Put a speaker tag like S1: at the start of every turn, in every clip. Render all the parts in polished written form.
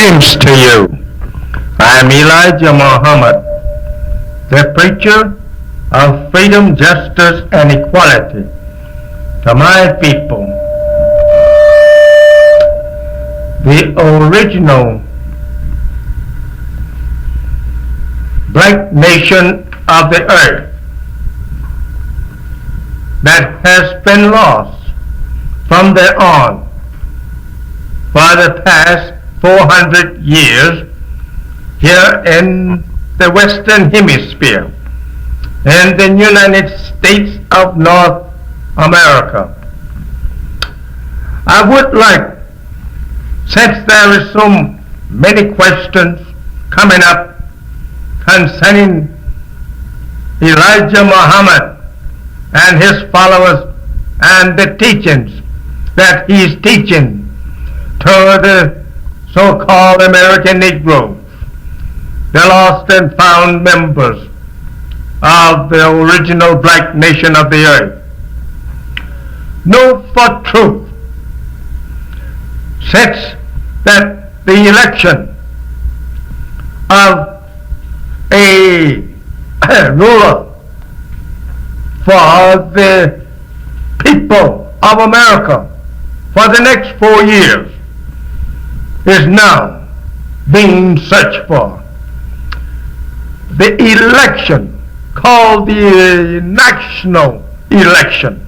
S1: Greetings to you. I am Elijah Muhammad, the preacher of freedom, justice, and equality to my people. The original black nation of the earth that has been lost from there on for the past 400 years here in the Western Hemisphere in the United States of North America. I would like, since there is so many questions coming up concerning Elijah Muhammad and his followers and the teachings that he's teaching to the so-called American Negroes, the lost and found members of the original black nation of the earth. Know for truth, since that the election of a ruler for the people of America for the next 4 years is now being searched for. The election, called the national election,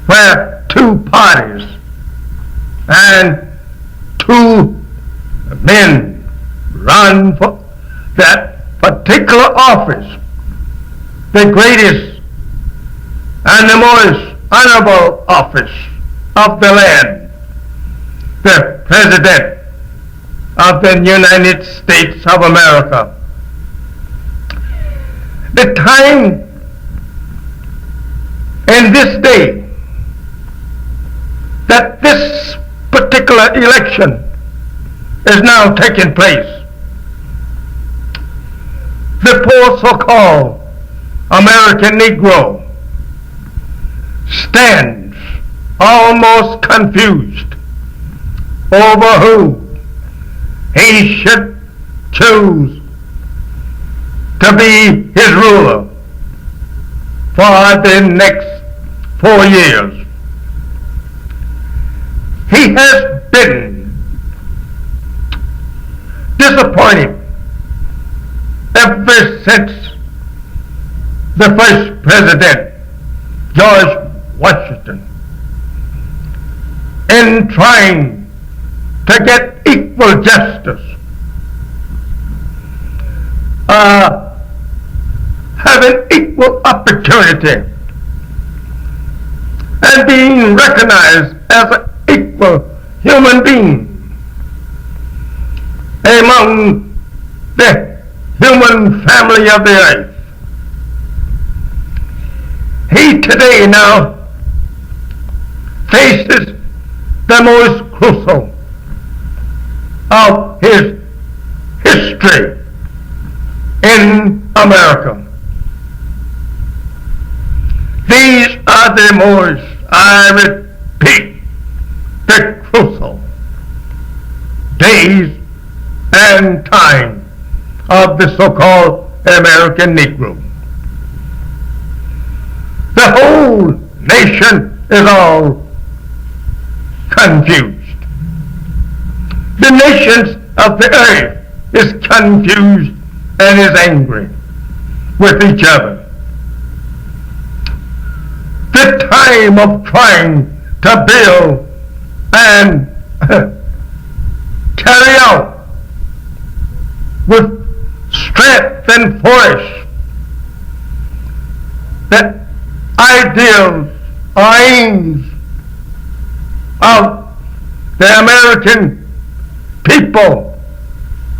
S1: where two parties and two men run for that particular office, the greatest and the most honorable office of the land, the President of the United States of America. The time in this day that this particular election is now taking place, the poor so-called American Negro stands almost confused over who he should choose to be his ruler for the next 4 years. He has been disappointed ever since the first president, George Washington, in trying to get equal justice, having equal opportunity, and being recognized as an equal human being among the human family of the earth. He today now faces the most crucial of his history in America. These are the most, I repeat, the crucial days and time of the so-called American Negro. The whole nation is all confused. The nations of the earth is confused and is angry with each other. The time of trying to build and carry out with strength and force the ideals or aims of the American people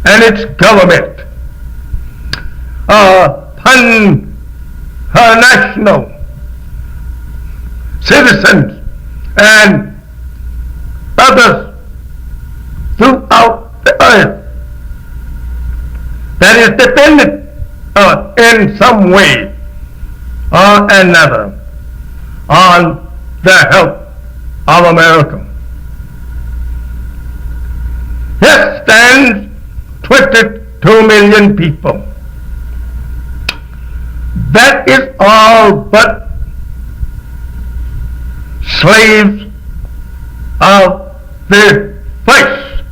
S1: and its government upon her national citizens and others throughout the earth that is dependent in some way or another on the help of America. Yes, stands 22 million people. That is all but slaves of the first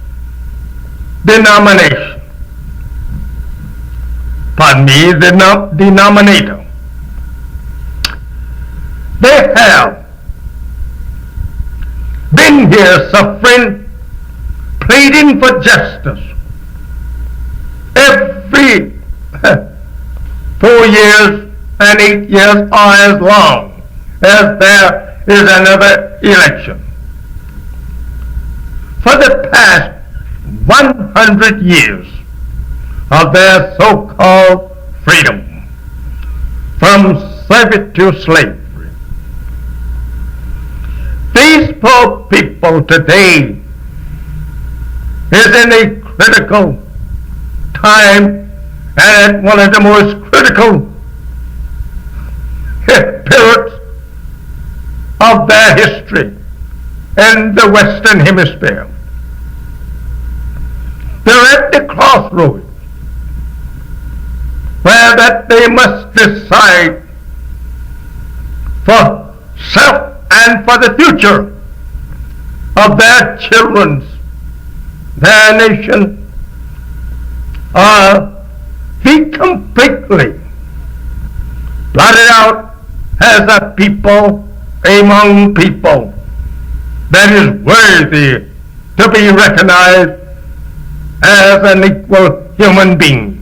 S1: denomination. Pardon me, the denominator. They have been here suffering, pleading for justice every 4 years and 8 years or as long as there is another election. For the past 100 years of their so-called freedom from servitude to slavery, these poor people today is in a critical time and at one of the most critical periods of their history in the Western Hemisphere. They're at the crossroads where that they must decide for self and for the future of their children, their nation, or be completely blotted out as a people among people that is worthy to be recognized as an equal human being.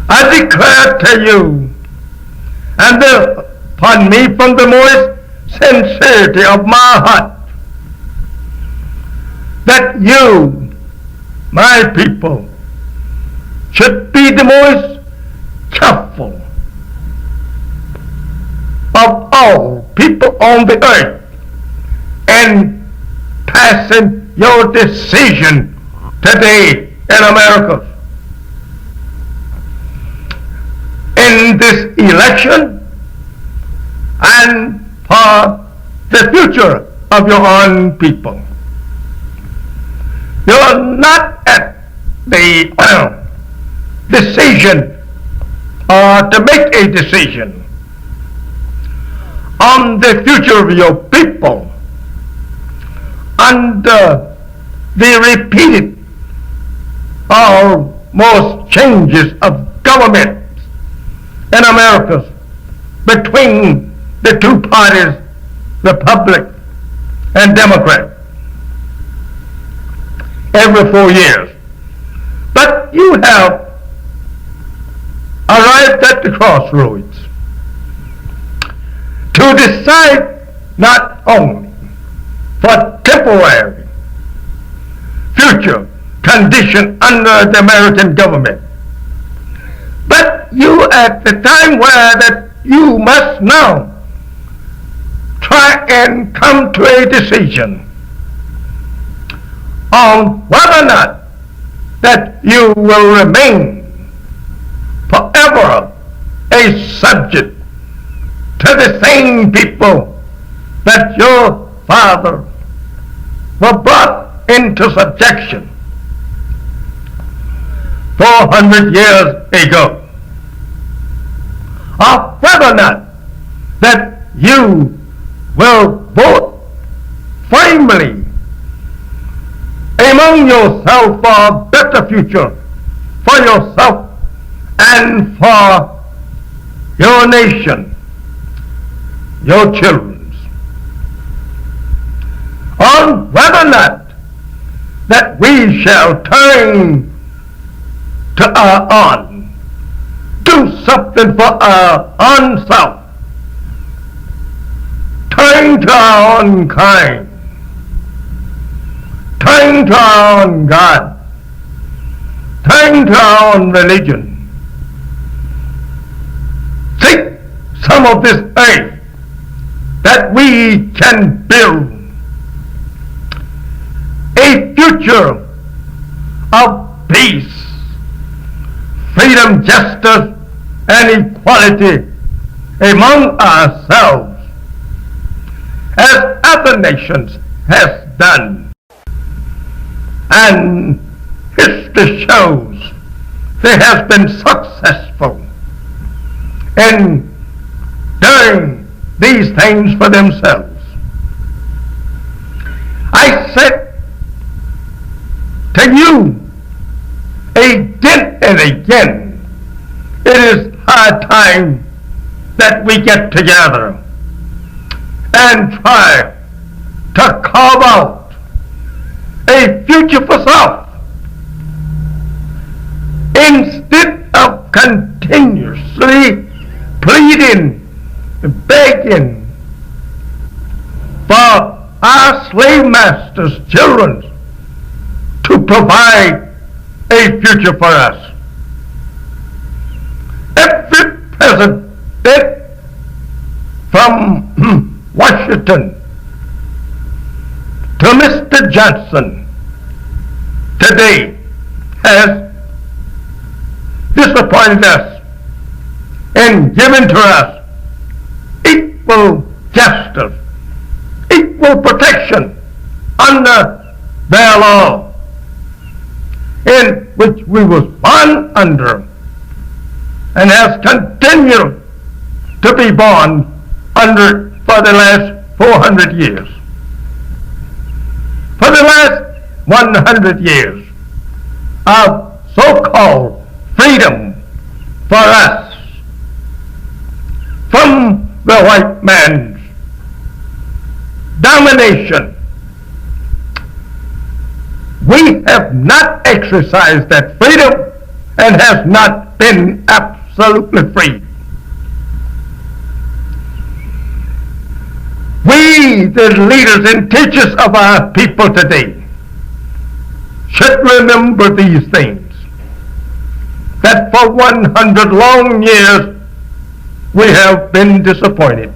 S1: I declare to you, and pardon me, from the most sincerity of my heart, that you, my people, should be the most careful of all people on the earth in passing your decision today in America. In this election and for the future of your own people. You are not at the decision or to make a decision on the future of your people under the repeated almost changes of government in America between the two parties, Republic and Democrat, every 4 years. But you have arrived at the crossroads to decide not only for temporary future condition under the American government, but you at the time where that you must now try and come to a decision on whether or not that you will remain forever a subject to the same people that your father were brought into subjection 400 years ago, or whether or not that you will vote firmly among yourself for a better future for yourself and for your nation, your children, on whether or not that we shall turn to our own, do something for our own self, turn to our own kind, turn to our own God, turn to our own religion, seek some of this earth that we can build a future of peace, freedom, justice, and equality among ourselves, as other nations has done. And history shows they have been successful in doing these things for themselves. I said to you again and again, it is high time that we get together and try to carve out a future for self instead of continuously pleading, begging for our slave masters' children to provide a future for us. Every president from Washington to Mr. Johnson today has disappointed us in giving to us equal justice, equal protection under their law, in which we was born under and has continued to be born under for the last 400 years. For the last 100 years of so-called freedom for us from the white man's domination, we have not exercised that freedom and has not been absolutely free. We, the leaders and teachers of our people today, should remember these things, that for 100 long years we have been disappointed.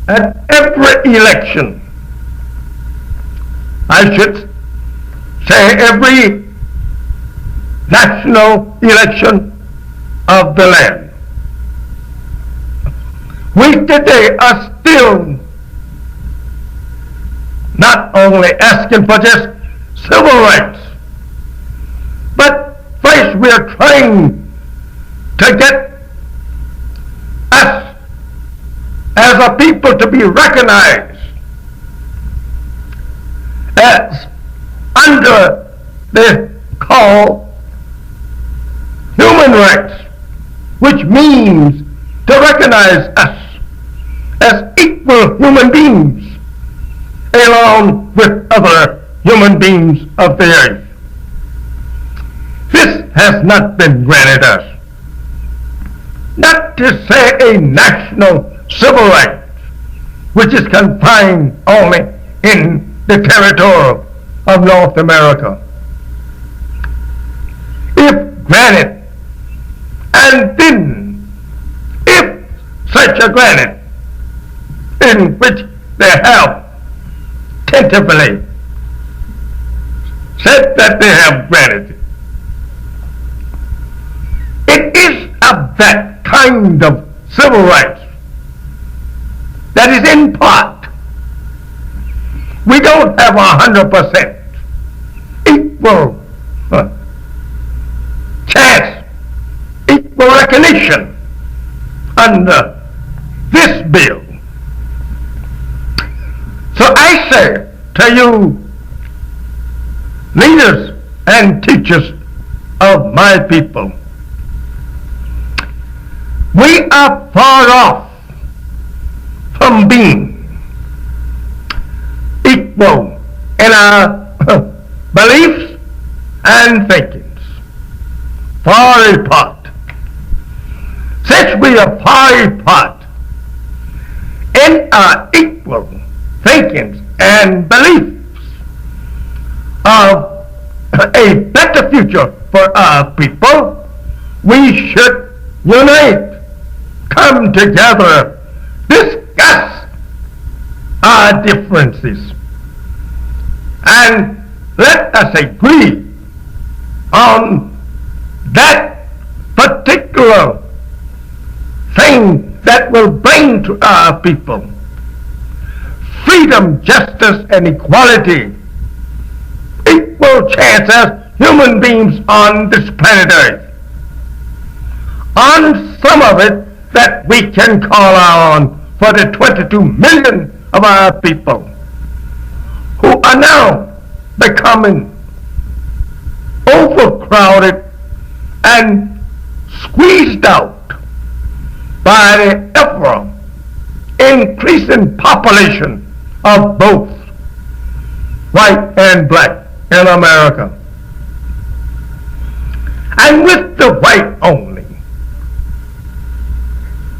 S1: At every election, I should say every national election of the land, we today are still not only asking for just civil rights, but first we are trying to get us as a people to be recognized as under the call human rights, which means to recognize us as equal human beings along with other human beings of the earth. This has not been granted us. Not to say a national civil right, which is confined only in the territory of North America. If granted, and then if such a granted, in which they have tentatively said that they have granted, it is of that kind of civil rights that is in part. We don't have 100% equal chance, equal recognition under this bill. So I say to you, leaders and teachers of my people, we are far off from being equal in our beliefs and thinkings, far apart. Since we are far apart in our equal thinkings and beliefs of a better future for our people, we should unite, come together, discuss our differences, and let us agree on that particular thing that will bring to our people freedom, justice, and equality equal chance as human beings on this planet Earth. On some of it that we can call on for the 22 million of our people who are now becoming overcrowded and squeezed out by the ever increasing population of both white and black in America. And with the white only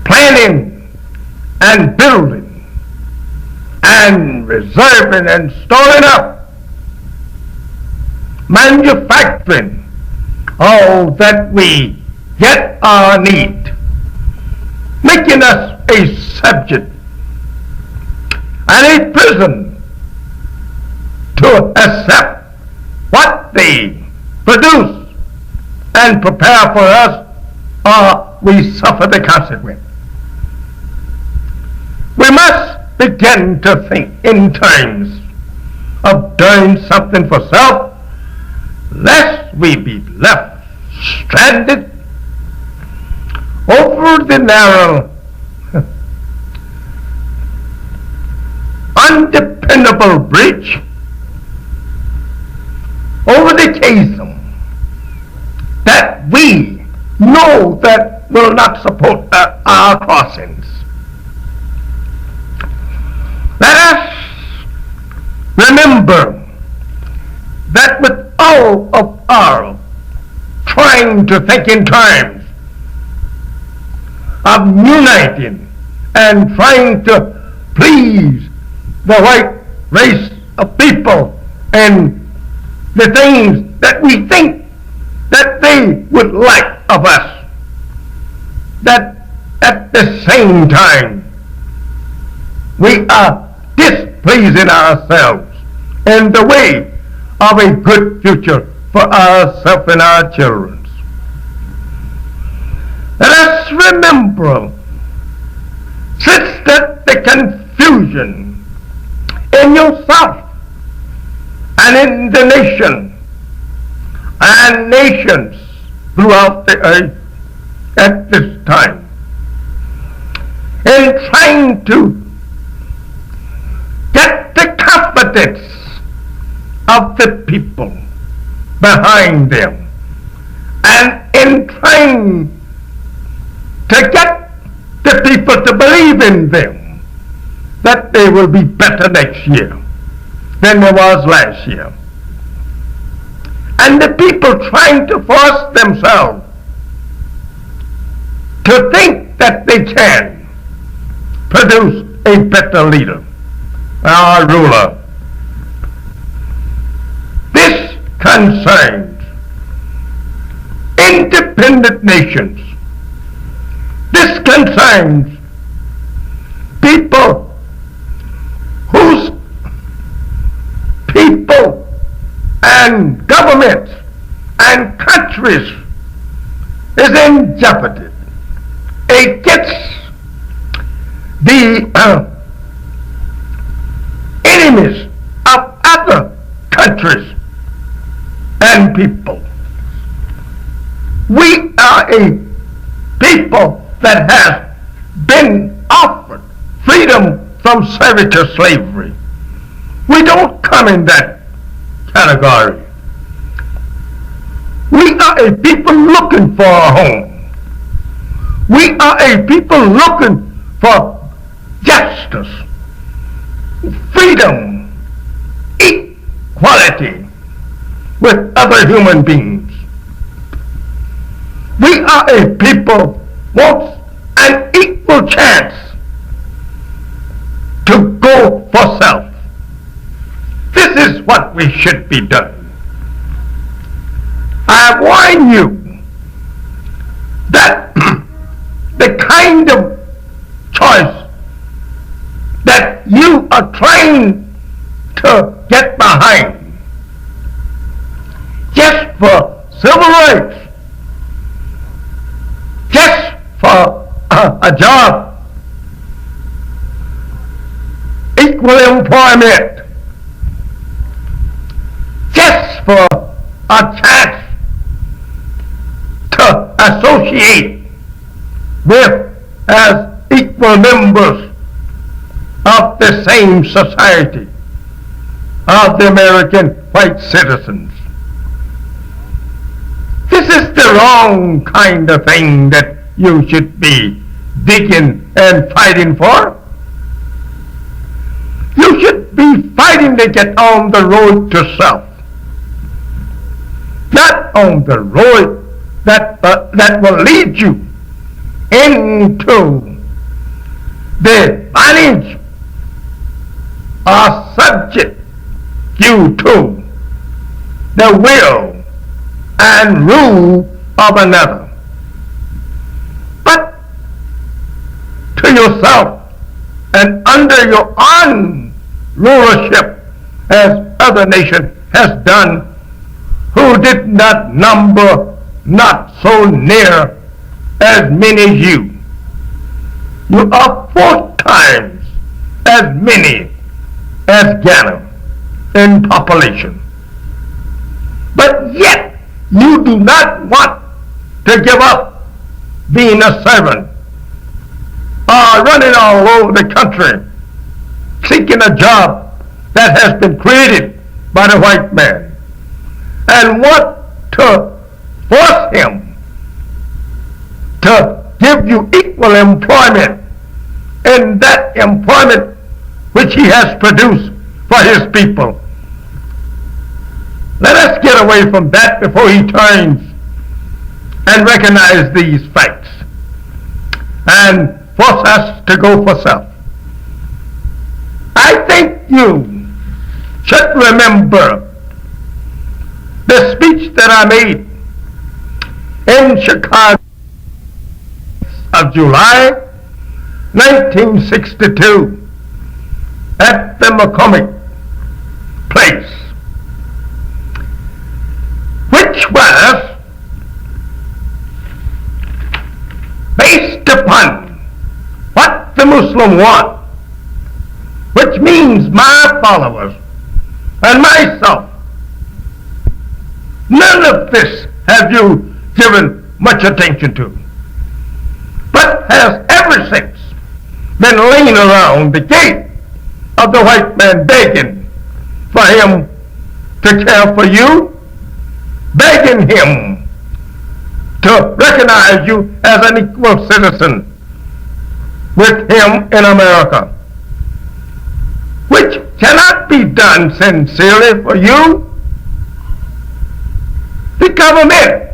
S1: planning and building and reserving and storing up, manufacturing all that we yet are need, making us a subject and a prison to accept what they produce and prepare for us, or we suffer the consequence. We must begin to think in terms of doing something for self, lest we be left stranded over the narrow, undependable bridge, over the chasm that we know that will not support our crossings. Let us remember that with all of our trying to think in terms of uniting and trying to please the white race of people and the things that we think that they would like of us, that at the same time we are displeasing ourselves in the way of a good future for ourselves and our children. Let us remember, since that the confusion in yourself and in the nation and nations throughout the earth at this time, in trying to get the confidence of the people behind them, and in trying to get the people to believe in them, that they will be better next year than they was last year. And the people trying to force themselves to think that they can produce a better leader, our ruler. This concerns independent nations. This concerns people whose people and governments and countries is in jeopardy against the enemies of other countries and people. We are a people that has been offered freedom from servitude slavery. We don't come in that category. We are a people looking for a home. We are a people looking for justice, freedom, equality with other human beings. We are a people wants an equal chance to go for self. This is what we should be doing. I warn you that the kind of choice that you are trying to get behind just for civil rights, just for a job, equal employment, just for a chance to associate with as equal members of the same society of the American white citizens. This is the wrong kind of thing that you should be digging and fighting for. You should be fighting to get on the road to self, not on the road that will lead you into the bondage or subject you to the will and rule of another, but to yourself and under your own rulership, as other nation has done, who did not number not so near as many as you. You are 4 times as many as Ghana in population. But yet you do not want to give up being a servant or running all over the country seeking a job that has been created by the white man, and want to force him to give you equal employment in that employment which he has produced for his people. Let us get away from that before he turns and recognize these facts and force us to go for self. I think you should remember the speech that I made in Chicago of July 1962 at the McCormick Place, which was based upon what the Muslim want, which means my followers and myself. None of this have you given much attention to, but has ever since been laying around the gate of the white man begging for him to care for you, begging him to recognize you as an equal citizen with him in America, which cannot be done sincerely for you. The government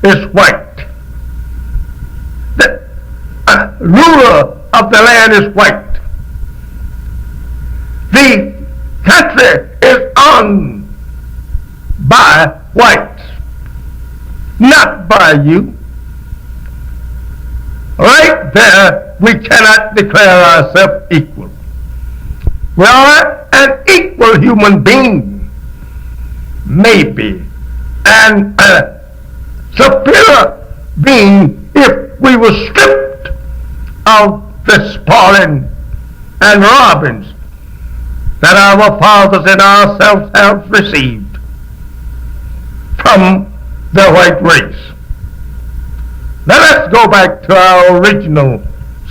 S1: is white. The ruler of the land is white. The country is owned by whites, not by you. Right there, we cannot declare ourselves equal. We are an equal human being, maybe, and a superior being if we were stripped of the spoiling and robbings that our fathers and ourselves have received from the white race. Now let's go back to our original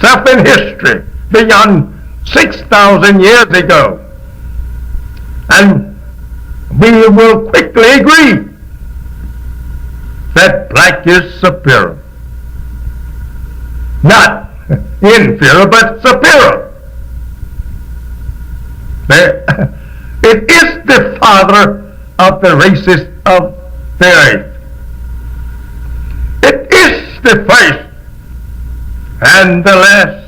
S1: self in history beyond 6,000 years ago, and we will quickly agree that black is superior. Not inferior, but superior. It is the father of the races of the earth. It is the first and the last.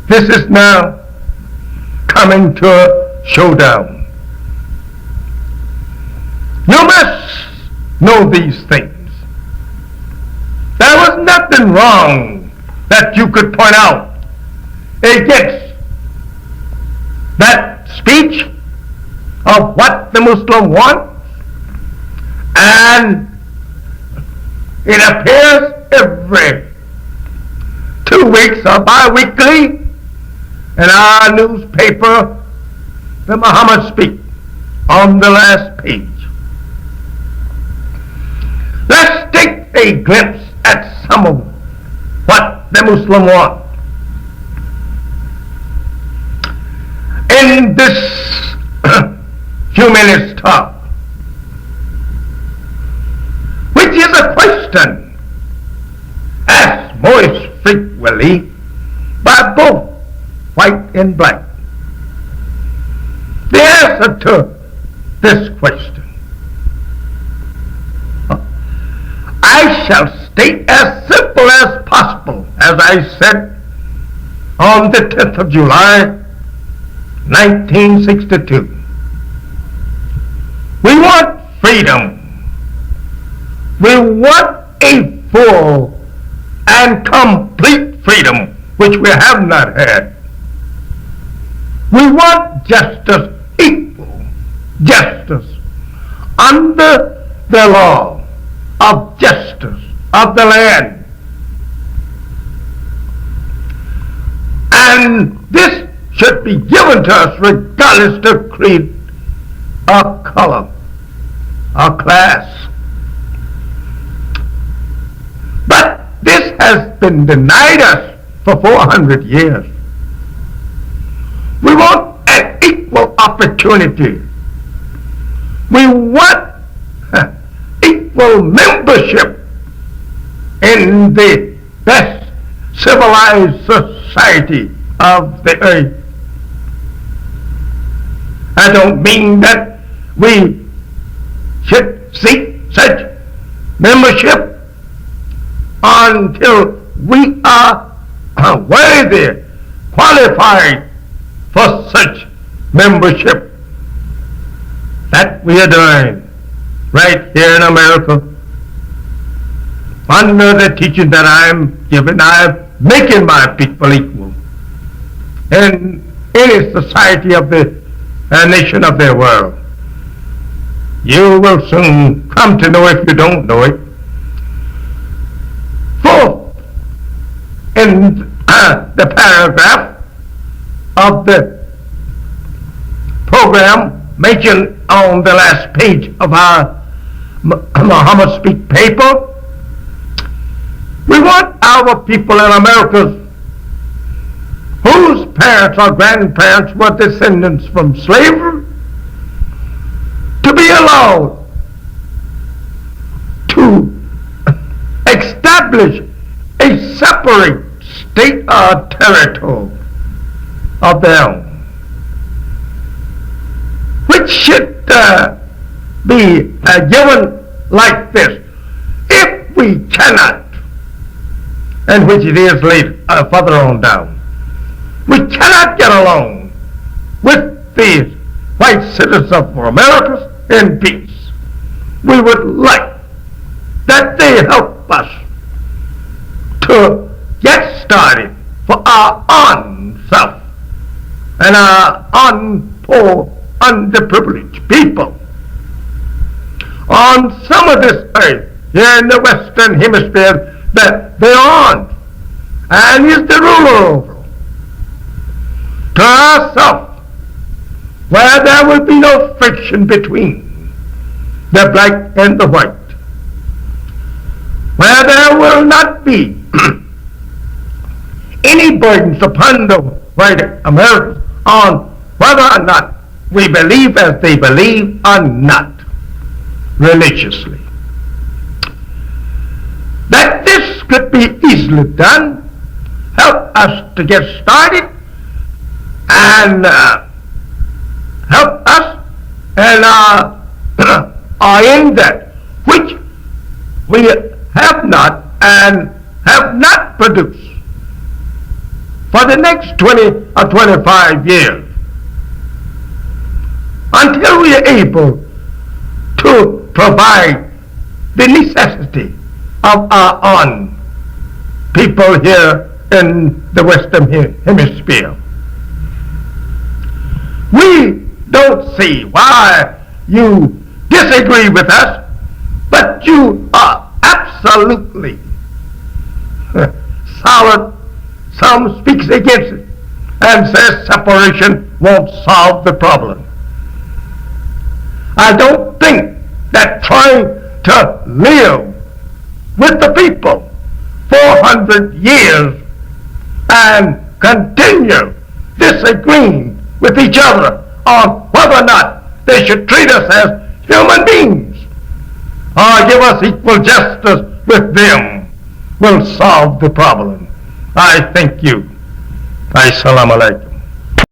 S1: This is now coming to a showdown. You must know these things. There was nothing wrong that you could point out against that speech of what the Muslim wants, and it appears every 2 weeks or bi-weekly in our newspaper, the Muhammad Speak, on the last page. Let's take a glimpse at some of what the Muslim want. In this few minutes talk, which is a question asked most frequently by both white and black. The answer to this question, I shall state as simple as possible, as I said on the 10th of July, 1962. We want freedom. We want a full and complete freedom, which we have not had. We want justice, equal justice, under the law of justice of the land. And this should be given to us regardless of creed or color or class. But this has been denied us for 400 years. We want an equal opportunity. We want equal membership in the best civilized society of the earth. I don't mean that we should seek such membership until we are worthy, qualified for such membership. That we are doing right here in America. Under the teaching that I'm giving, I'm making my people equal in any society of the nation of the world. You will soon come to know, if you don't know it. Fourth, in the paragraph of the program mentioned on the last page of our Muhammad Speak paper, we want our people in America whose parents or grandparents were descendants from slavery to be allowed to establish a separate state or territory of their own, which should be given like this. If we cannot, and which it is later, further on down, we cannot get along with these white citizens of America in peace, we would like that they help us to get started for our own self and our own poor, underprivileged people on some of this earth here in the Western Hemisphere that they're on and is the ruler over. To ourselves, where there will be no friction between the black and the white, where there will not be any burdens upon the white Americans on whether or not we believe as they believe or not religiously. That this could be easily done, help us to get started and help us and are in that which we have not and have not produced for the next 20 or 25 years until we are able to provide the necessity of our own people here in the Western Hemisphere. We don't see why you disagree with us, but you are absolutely solid. Some speaks against it and says separation won't solve the problem. I don't think that trying to live with the people 400 years and continue disagreeing with each other on whether or not they should treat us as human beings or give us equal justice with them will solve the problem. I thank you. Assalamu alaikum.